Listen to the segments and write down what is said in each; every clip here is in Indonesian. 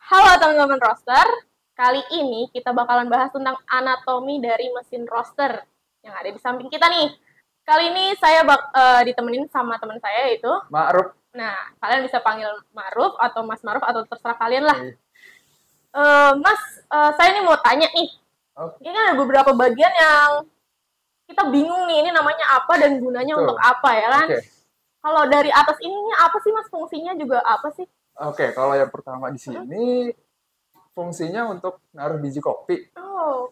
Halo teman-teman roaster, kali ini kita bakalan bahas tentang anatomi dari mesin roaster yang ada di samping kita nih. Kali ini saya ditemenin sama teman saya yaitu Ma'ruf. Nah, kalian bisa panggil Ma'ruf atau Mas Ma'ruf atau terserah kalian lah. Mas, saya ini mau tanya nih. Ini kan ada beberapa bagian yang kita bingung nih, ini namanya apa dan gunanya untuk apa ya kan? Kalau dari atas ini apa sih Mas, fungsinya juga apa sih? Kalau yang pertama di sini fungsinya untuk naruh biji kopi.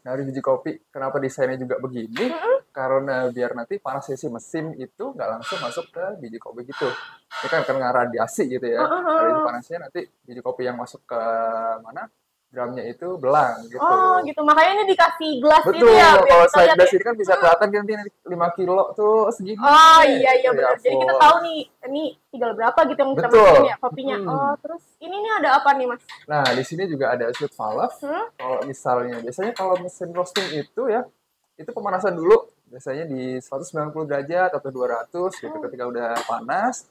Naruh biji kopi. Kenapa desainnya juga begini? Karena biar nanti panasnya si mesin itu nggak langsung masuk ke biji kopi gitu. Ini kan karena radiasi gitu ya. Dari panasnya nanti biji kopi yang masuk ke mana? Drumnya itu belang gitu. Oh gitu, makanya ini dikasih gelas itu ya. Betul, kalau slide glass ini kan bisa kelihatan nanti 5 kilo tuh segini. Oh iya benar. Jadi kita tahu nih, ini tinggal berapa gitu yang kita masukin ya kopinya. Oh terus ini nih ada apa nih Mas? Nah di sini juga ada sweet valve. Kalau misalnya, biasanya kalau mesin roasting itu ya, itu pemanasan dulu. Biasanya di 190 derajat atau 200 gitu. Ketika udah panas,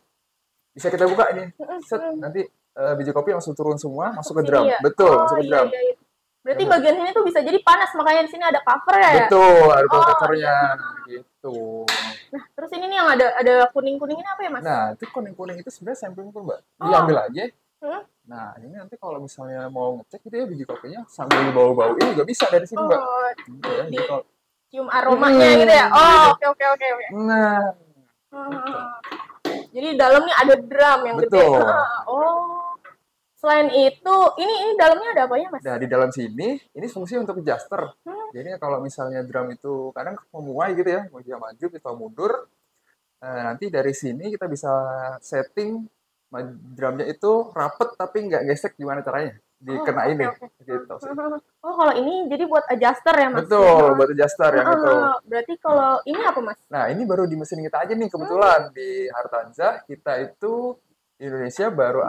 bisa kita buka ini. Set, nanti biji kopi langsung turun semua, masuk ke drum. Betul, masuk ke drum. Iya. Berarti bagian sini tuh bisa jadi panas, makanya di sini ada cover ya? Betul, ada covernya gitu. Nah, terus ini nih yang ada kuning-kuning ini apa ya, Mas? Nah, itu kuning-kuning itu sebenarnya sampling tuh, Mbak. Diambil aja. Nah, ini nanti kalau misalnya mau ngecek gitu ya biji kopinya sambil dibau-bauin juga bisa dari sini, Mbak. Cium aromanya gitu ya? Oh, oke. Nah. Jadi di dalam nih ada drum yang gede. Oh. Selain itu, ini dalamnya ada apanya, Mas? Nah, di dalam sini, ini fungsi untuk adjuster. Jadi kalau misalnya drum itu kadang memuai gitu ya, mau dia maju, kita mundur. Nanti dari sini kita bisa setting drumnya itu rapet tapi nggak gesek, gimana caranya? Dikena ini. Gitu. Oh, kalau ini jadi buat adjuster ya, Mas? Betul, buat adjuster yang itu. Berarti kalau ini apa, Mas? Nah, ini baru di mesin kita aja nih, kebetulan. Di Hartanza, kita itu Indonesia baru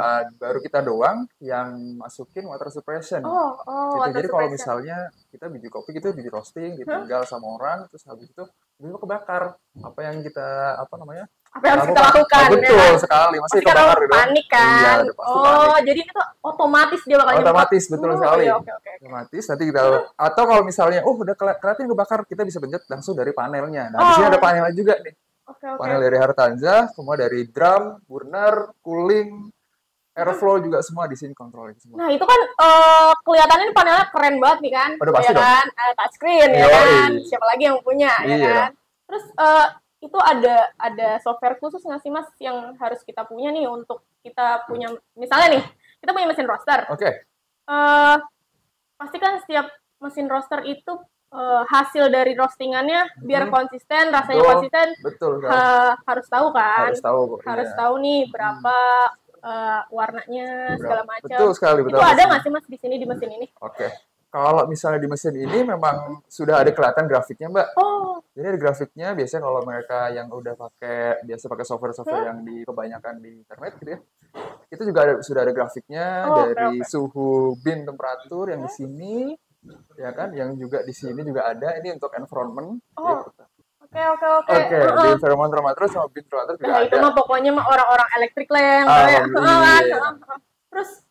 kita doang yang masukin water suppression. Jadi kalau misalnya kita biji kopi gitu, biji roasting, ditinggal sama orang, terus habis itu kebakar. Apa yang kita harus kita lakukan? Betul sekali, masih kebakar gitu. Panik kan? Iya, pasti panik. Jadi itu otomatis dia bakal otomatis, betul sekali. Oke. Otomatis nanti kita atau kalau misalnya udah kelihatan kebakar, kita bisa pencet langsung dari panelnya. Nah, di sini ada panelnya juga nih. Panel dari Hartanza, semua dari drum, burner, cooling, airflow juga semua di sini kontrolin semua. Nah itu kan kelihatannya panelnya keren banget nih kan? Udah pasti dong. Kan? Touchscreen ya kan? Siapa lagi yang punya ya kan? Terus itu ada software khusus nggak sih Mas yang harus kita punya nih untuk kita punya, misalnya nih kita punya mesin roaster. Pasti kan setiap mesin roaster itu hasil dari roastingannya biar konsisten, rasanya konsisten. Betul. Harus tahu kan? Harus tahu nih berapa warnanya segala macam. Betul sekali. Itu ada nggak sih Mas di sini di mesin ini? Kalau misalnya di mesin ini memang sudah ada kelihatan grafiknya, Mbak. Jadi ada grafiknya. Biasanya kalau mereka yang udah pakai software yang kebanyakan di internet gitu ya, itu juga sudah ada grafiknya dari suhu bin, temperatur yang di sini. Ya kan, yang juga di sini juga ada, ini untuk environment. Oke. Di environment temperatur sama bin temperatur juga ada. Itu mah pokoknya orang-orang elektrik lah yang Terus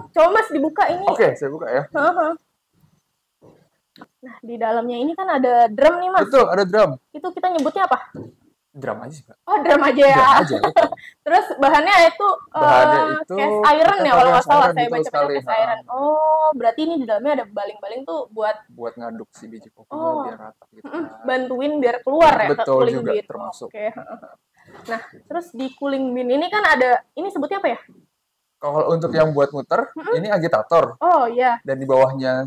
coba Mas dibuka ini. Saya buka ya. Nah, di dalamnya ini kan ada drum nih Mas. Betul, ada drum. Itu kita nyebutnya apa? Drum aja sih, Pak. Drum aja ya. Terus bahannya itu cast iron ya kalau nggak salah, saya baca cast iron. Berarti ini di dalamnya ada baling-baling tuh buat ngaduk si biji kopinya biar rata gitu. Bantuin biar keluar ya. Betul juga bin. Termasuk. Nah, terus di cooling bin ini kan ada, ini sebutnya apa ya? Kalau untuk yang buat muter, ini agitator. Dan di bawahnya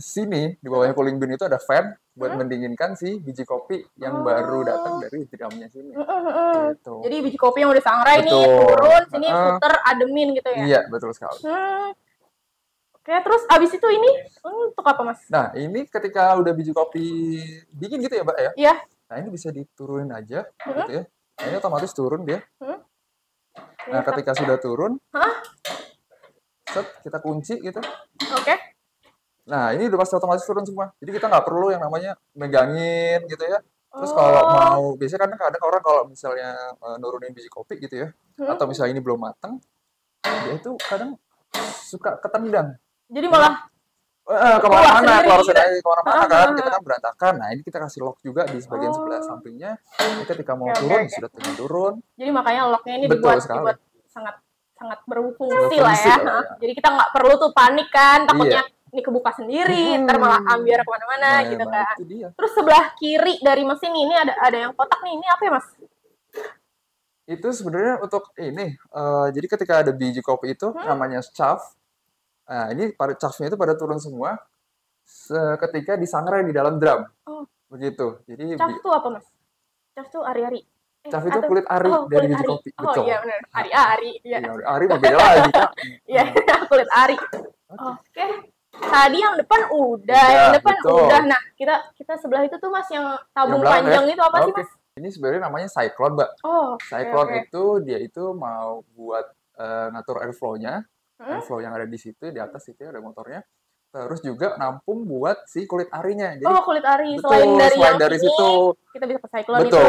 cooling bin itu ada fan buat mendinginkan si biji kopi yang baru datang dari drumnya sini. Gitu. Jadi biji kopi yang udah sangrai nih turun, sini puter ademin gitu ya? Iya, betul sekali. Terus abis itu ini untuk apa Mas? Nah, ini ketika udah biji kopi dingin gitu ya Mbak ya? Iya. Nah, ini bisa diturunin aja gitu ya. Nah, ini otomatis turun dia. Nah, ketika sudah turun, kita kunci gitu. Nah, ini udah pasti otomatis turun semua. Jadi kita nggak perlu yang namanya megangin gitu ya. Terus kalau mau, biasanya kadang orang kalau misalnya nurunin biji kopi gitu ya, atau misalnya ini belum matang, dia itu kadang suka ketendang. Jadi malah kemana-mana, keluar sendiri kemana-mana kan, kita kan berantakan. Nah ini kita kasih lock juga di bagian sebelah sampingnya. Jadi ketika mau turun sudah tinggal turun. Jadi makanya locknya ini dibuat sangat sangat berfungsi lah ya. Jadi kita nggak perlu tuh panik kan, takutnya ini kebuka sendiri, ntar malah ambiar kemana-mana gitu kan. Terus sebelah kiri dari mesin ini ada yang kotak nih, ini apa ya mas? Itu sebenarnya untuk ini, jadi ketika ada biji kopi itu namanya chaff. Nah, ini pada chaff-nya itu pada turun semua ketika disangrai di dalam drum. Begitu. Jadi chaff itu apa, Mas? Chaff itu ari-ari. Chaff itu kulit ari dari biji kopi. Betul. Iya benar. Ari-ari. Iya, ari mah beda lagi, Kak. Iya, kulit ari. Oke. Tadi yang depan udah. Nah, kita sebelah itu tuh Mas yang tabung panjang itu apa sih, Mas? Ini sebenarnya namanya cyclone, Mbak. Cyclone itu dia itu mau buat ngatur airflow-nya. Airflow yang ada di situ, di atas itu ada motornya. Terus juga nampung buat si kulit arinya. Jadi, kulit ari. Betul, selain dari situ. Kita bisa ke cyclone itu.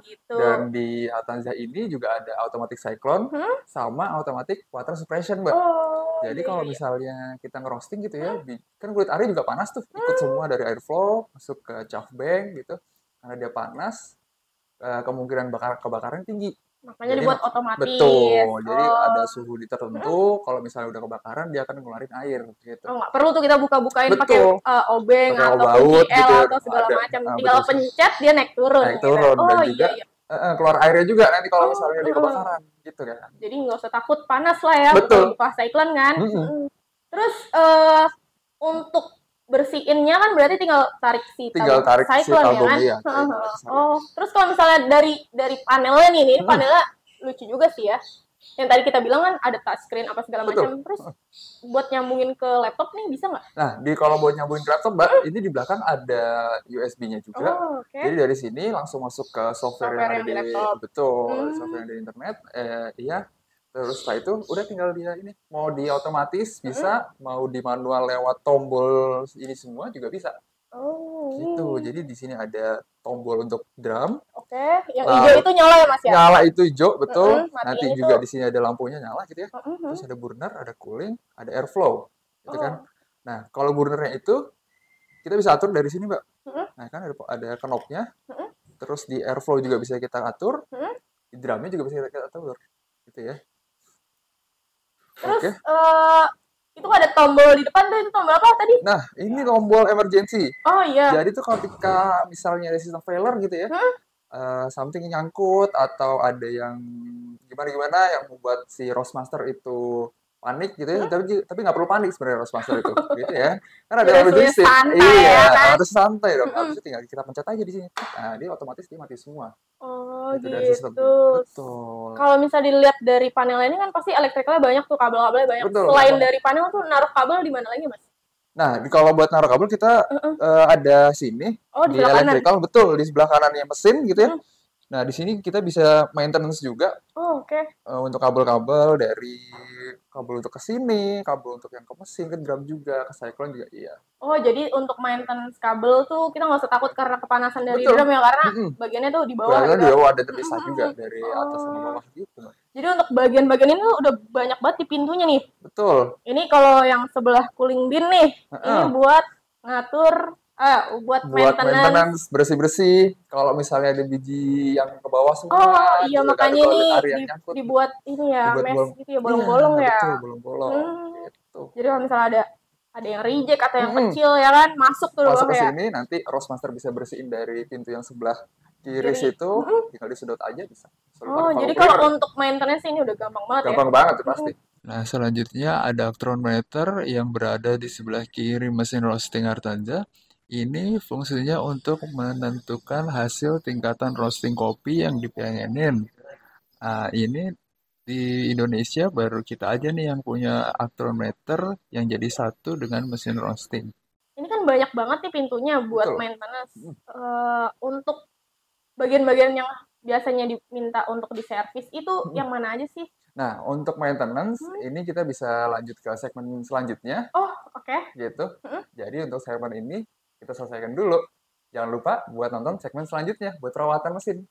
Gitu. Dan di Avanza ini juga ada automatic cyclone sama automatic water suppression, Mbak. Jadi kalau misalnya kita ngerosting gitu ya, kan kulit ari juga panas tuh. Ikut semua dari airflow, masuk ke chaff bank gitu. Karena dia panas, kemungkinan kebakaran tinggi. Makanya dibuat otomatis. Betul. Jadi ada suhu tertentu. Kalau misalnya udah kebakaran, dia akan ngeluarin air. Gitu. Nggak perlu tuh kita buka-bukain pakai obeng atau baut, GL gitu, atau segala macam. Tinggal pencet dia naik turun. Naik turun. Dan juga keluar airnya juga nanti kalau misalnya di kebakaran. Gitu kan. Jadi nggak usah takut panas lah ya. Betul. Buka cyclone kan. Terus untuk bersihinnya kan berarti tinggal tarik si tabung ya kan? Terus kalau misalnya dari panelnya nih, ini panelnya lucu juga sih ya. Yang tadi kita bilang kan ada touchscreen apa segala macam. Terus buat nyambungin ke laptop nih bisa nggak? Nah, kalau buat nyambungin ke laptop, Mbak, ini di belakang ada USB-nya juga. Jadi dari sini langsung masuk ke software yang ada di laptop. Betul, software yang ada di internet. Terus setelah itu udah tinggal dia ini mau di otomatis bisa, mau di manual lewat tombol ini semua juga bisa. Gitu. Jadi di sini ada tombol untuk drum. Yang hijau itu nyala ya Mas ya? Nyala itu hijau, betul. Nanti juga di sini ada lampunya nyala gitu ya. Terus ada burner, ada cooling, ada airflow, gitu kan. Nah, kalau burnernya itu kita bisa atur dari sini, Mbak. Nah, kan ada knobnya. Terus di airflow juga bisa kita atur. Di drumnya juga bisa kita atur. Gitu ya. Terus itu ada tombol di depan tuh, itu tombol apa tadi? Nah, ini tombol emergency. Iya. Jadi tuh ketika misalnya ada sistem failure gitu ya, something nyangkut atau ada yang gimana yang membuat si Roastmaster itu panik gitu ya, tapi nggak perlu panik sebenarnya Roastmaster itu, gitu ya. Kan ada emergency. Harus santai dong. Habis itu tinggal kita pencet aja di sini. Nah, dia otomatis dia mati semua. Gitu. Betul. Kalau misalnya dilihat dari panel ini kan pasti elektrikalnya banyak tuh, kabel-kabelnya banyak. Selain dari panel tuh naruh kabel di mana lagi, Mas? Nah, kalau buat naruh kabel kita ada sini di electrical, betul di sebelah kanannya mesin gitu ya. Nah, di sini kita bisa maintenance juga. Untuk kabel-kabel dari kabel untuk ke sini, kabel untuk yang ke mesin, ke drum juga, ke cyclone juga iya. Jadi untuk maintenance kabel tuh kita nggak usah takut karena kepanasan dari drum ya, karena bagiannya tuh di bawah. Bagiannya di bawah ada terpisah juga dari atas sama bawah gitu. Jadi untuk bagian-bagian ini udah banyak banget di pintunya nih. Betul. Ini kalau yang sebelah cooling bin nih, ini buat ngatur buat maintenance bersih-bersih. Kalau misalnya ada biji yang ke bawah semua. Iya, makanya ini dibuat ini ya, mesh gitu ya, bolong-bolong ya. Betul, bolong-bolong. Gitu. Jadi kalau misalnya ada yang reject atau yang kecil ya kan, masuk tuh masuk ke sini, nanti Roastmaster bisa bersihin dari pintu yang sebelah kiri situ, tinggal disedot aja bisa. Jadi kalau untuk maintenance ini udah gampang banget ya? Gampang banget tuh pasti. Nah, selanjutnya ada Actrometer yang berada di sebelah kiri mesin roasting Artanza. Ini fungsinya untuk menentukan hasil tingkatan roasting kopi yang dipengenin. Nah, ini di Indonesia baru kita aja nih yang punya Actrometer yang jadi satu dengan mesin roasting. Ini kan banyak banget nih pintunya buat maintenance. Untuk bagian-bagian yang biasanya diminta untuk diservis itu yang mana aja sih? Nah, untuk maintenance ini kita bisa lanjut ke segmen selanjutnya. Gitu. Jadi untuk segmen ini kita selesaikan dulu. Jangan lupa buat nonton segmen selanjutnya buat perawatan mesin.